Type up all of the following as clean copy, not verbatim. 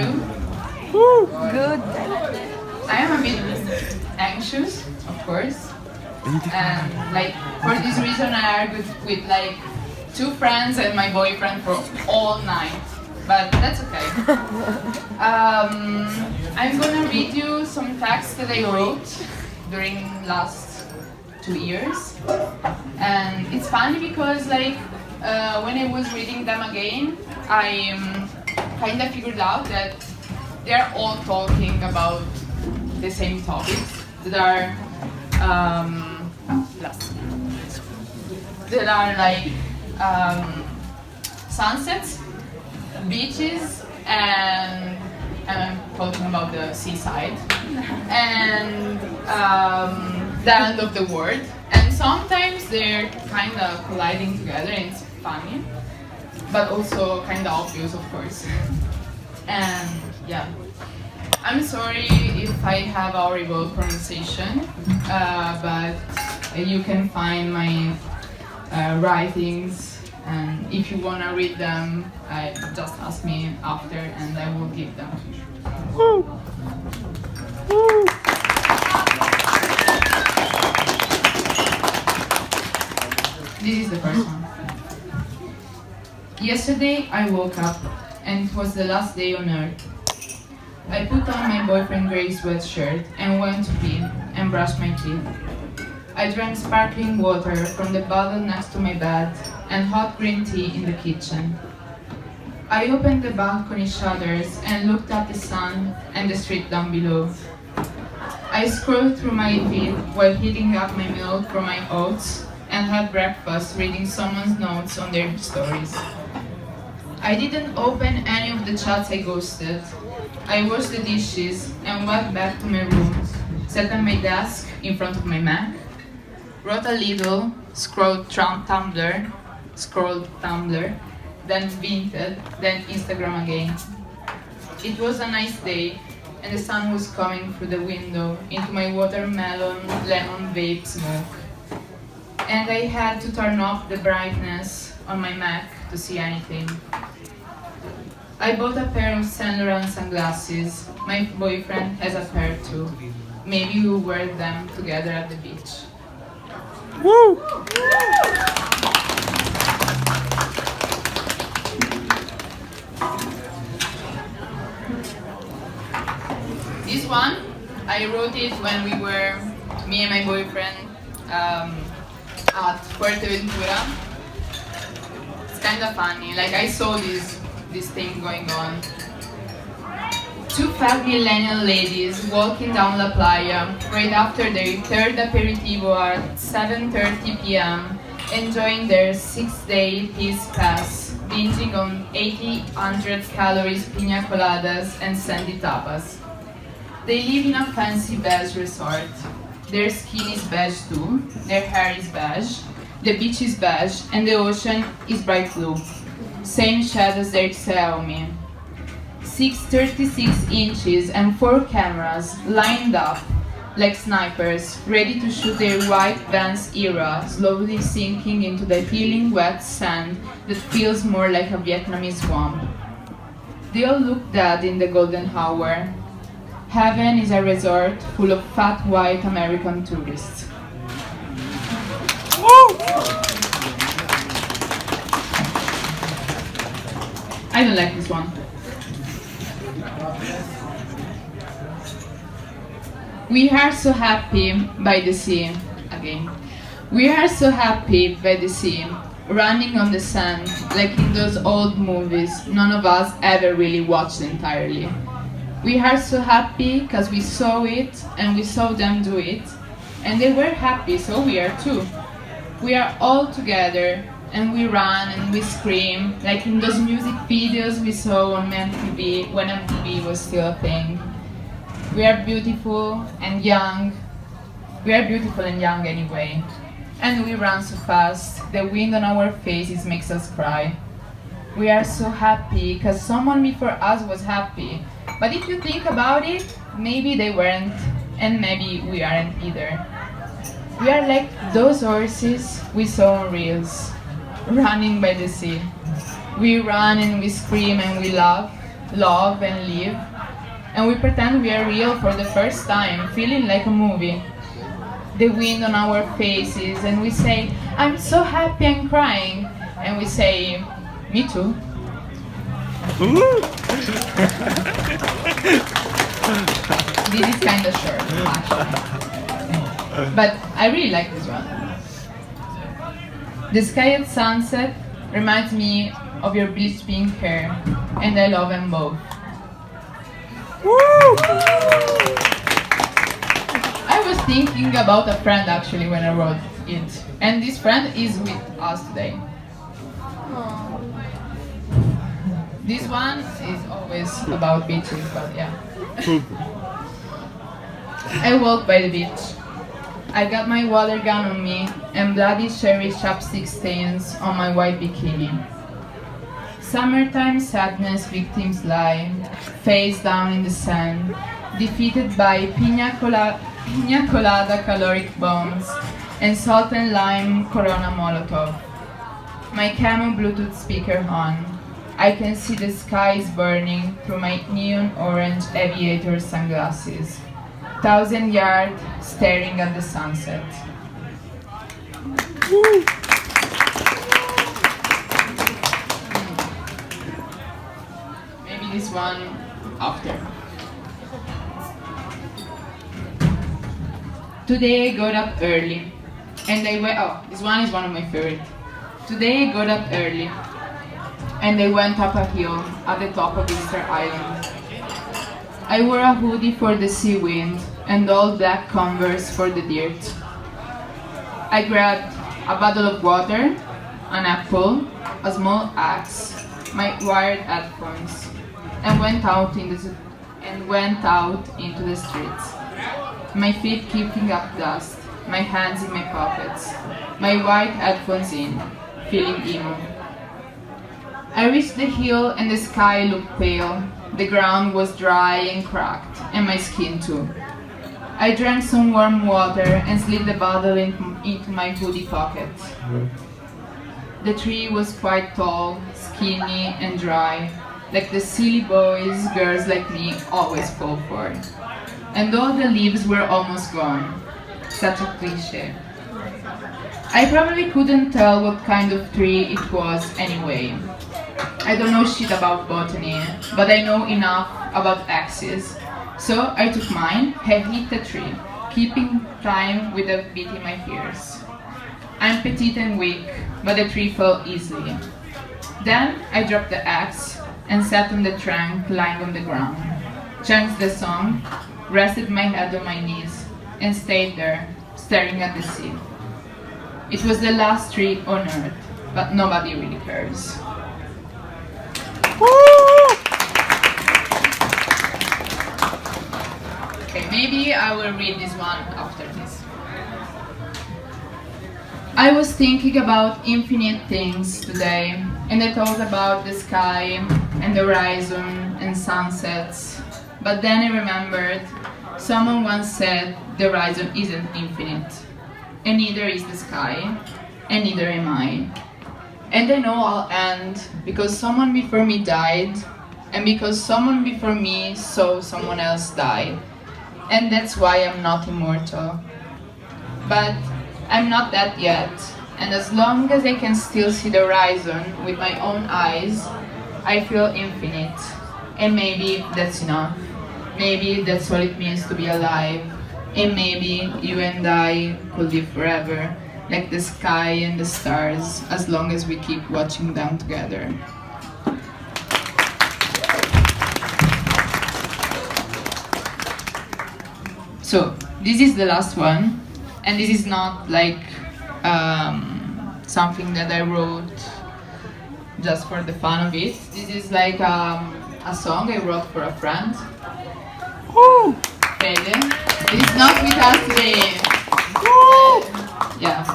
you? Good. I am a bit anxious, of course. And like for this reason I argued with like two friends and my boyfriend for all night. But that's okay. I'm gonna read you some texts that I wrote during last 2 years. And it's funny because like when I was reading them again, I kind of figured out that they're all talking about the same topics that are like sunsets, beaches, and I'm talking about the seaside, and the end of the world. And sometimes they're kind of colliding together, and it's funny, but also kind of obvious, of course. And yeah, I'm sorry if I have a horrible pronunciation, but you can find my writings, and if you wanna read them, just ask me after, and I will give them. This is the first one. Yesterday I woke up, and it was the last day on earth. I put on my boyfriend Gray's sweatshirt and went to pee and brushed my teeth. I drank sparkling water from the bottle next to my bed and hot green tea in the kitchen. I opened the balcony shutters and looked at the sun and the street down below. I scrolled through my feed while heating up my milk for my oats and had breakfast reading someone's notes on their stories. I didn't open any of the chats I ghosted. I washed the dishes and went back to my room, sat at my desk in front of my Mac, wrote a little, scrolled Tumblr, then Vinted, then Instagram again. It was a nice day, and the sun was coming through the window into my watermelon lemon vape smoke. And I had to turn off the brightness on my Mac to see anything. I bought a pair of Saint Laurent sunglasses. My boyfriend has a pair too. Maybe we'll wear them together at the beach. Woo! This one, I wrote it when me and my boyfriend, at Fuerteventura. It's kind of funny. Like I saw this thing going on. Two fat millennial ladies walking down La Playa right after their third aperitivo at 7:30 p.m., enjoying their 6-day peace pass, binging on 800 calories piña coladas and sandy tapas. They live in a fancy beige resort. Their skin is beige too, their hair is beige, the beach is beige, and the ocean is bright blue. Same shade as their Xiaomi. 636 inches and 4 cameras lined up like snipers, ready to shoot their white Vans era, slowly sinking into the peeling wet sand that feels more like a Vietnamese swamp. They all look dead in the golden hour. Heaven is a resort full of fat white American tourists. I don't like this one. We are so happy by the sea, again. We are so happy by the sea, running on the sand, like in those old movies none of us ever really watched entirely. We are so happy because we saw it and we saw them do it, and they were happy, so we are too. We are all together, and we run and we scream, like in those music videos we saw on MTV when MTV was still a thing. We are beautiful and young. We are beautiful and young anyway. And we run so fast, the wind on our faces makes us cry. We are so happy because someone before us was happy. But if you think about it, maybe they weren't, and maybe we aren't either. We are like those horses we saw on reels, running by the sea. We run and we scream and we laugh, love, and live. And we pretend we are real for the first time, feeling like a movie. The wind on our faces, and we say, I'm so happy I'm crying. And we say, me too. This is kind of short, actually. But I really like this one. The sky at sunset reminds me of your bleached pink hair, and I love them both. I was thinking about a friend actually when I wrote it, and this friend is with us today. This one is always about beaches, but yeah. I walk by the beach. I got my water gun on me and bloody cherry chapstick stains on my white bikini. Summertime sadness victims lie, face down in the sand, defeated by pina colada caloric bombs and salt and lime Corona Molotov. My camo Bluetooth speaker on. I can see the skies burning through my neon orange aviator sunglasses. 1,000 yards staring at the sunset. Maybe this one after. Today I got up early and I went, this one is one of my favorite. Today I got up early and I went up a hill at the top of Easter Island. I wore a hoodie for the sea wind and all black Converse for the dirt. I grabbed a bottle of water, an apple, a small axe, my wired headphones, and went out into the streets. My feet kicking up dust, my hands in my pockets, my white headphones in, feeling emo. I reached the hill and the sky looked pale. The ground was dry and cracked, and my skin too. I drank some warm water and slid the bottle into my hoodie pocket. The tree was quite tall, skinny and dry, like the silly boys girls like me always fall for. And all the leaves were almost gone. Such a cliché. I probably couldn't tell what kind of tree it was anyway. I don't know shit about botany, but I know enough about axes. So I took mine and hit the tree, keeping time with a beat in my ears. I'm petite and weak, but the tree fell easily. Then I dropped the axe and sat on the trunk lying on the ground, changed the song, rested my head on my knees, and stayed there, staring at the sea. It was the last tree on earth, but nobody really cares. Okay, maybe I will read this one after this. I was thinking about infinite things today, and I thought about the sky and the horizon and sunsets. But then I remembered someone once said the horizon isn't infinite, and neither is the sky, and neither am I. And I know I'll end because someone before me died, and because someone before me saw someone else die. And that's why I'm not immortal. But I'm not that yet, and as long as I can still see the horizon with my own eyes, I feel infinite. And maybe that's enough. Maybe that's what it means to be alive. And maybe you and I could live forever, like the sky and the stars, as long as we keep watching them together. So, this is the last one, and this is not like something that I wrote just for the fun of it. This is like a song I wrote for a friend. Fede. He's not with us today. Yeah.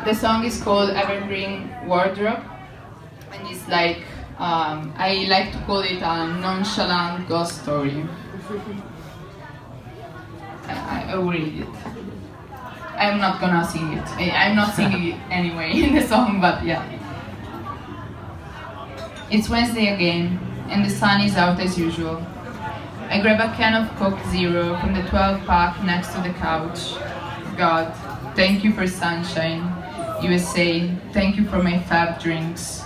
The song is called Evergreen Wardrobe, and it's like, I like to call it a nonchalant ghost story. I will read it. I'm not gonna sing it. I'm not singing it anyway in the song, but yeah. It's Wednesday again, and the sun is out as usual. I grab a can of Coke Zero from the 12-pack next to the couch. God, thank you for sunshine. USA, thank you for my fab drinks.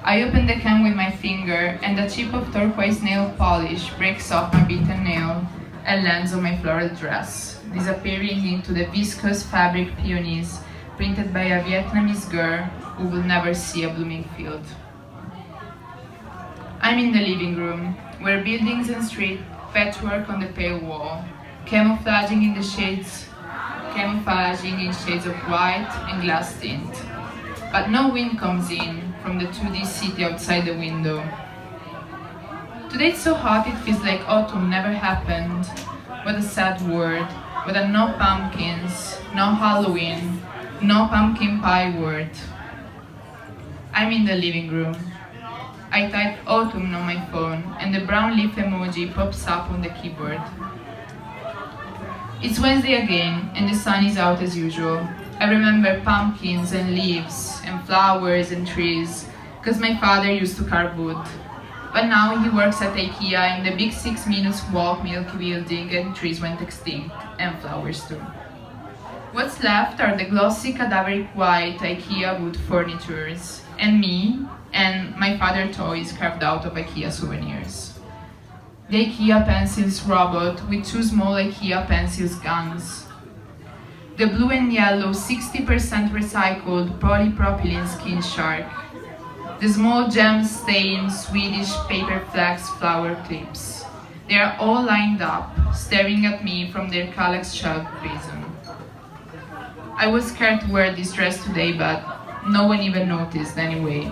I open the can with my finger, and a chip of turquoise nail polish breaks off my beaten nail and lands on my floral dress, disappearing into the viscous fabric peonies printed by a Vietnamese girl who will never see a blooming field. I'm in the living room, where buildings and street patchwork on the pale wall, camouflaging in shades of white and glass tint. But no wind comes in from the 2D city outside the window. Today it's so hot it feels like autumn never happened. What a sad word. What a no pumpkins, no Halloween, no pumpkin pie word. I'm in the living room. I type autumn on my phone, and the brown leaf emoji pops up on the keyboard. It's Wednesday again, and the sun is out as usual. I remember pumpkins and leaves, and flowers and trees, because my father used to carve wood. But now he works at IKEA in the big 6 minutes walk Milky building, and trees went extinct, and flowers too. What's left are the glossy cadaveric white IKEA wood furnitures, and me, and my father's toys carved out of IKEA souvenirs. The IKEA pencils robot with 2 small IKEA pencils guns. The blue and yellow 60% recycled polypropylene skin shark. The small gem-stained Swedish paper flax flower clips. They are all lined up, staring at me from their Kallax child prison. I was scared to wear this dress today, but no one even noticed anyway.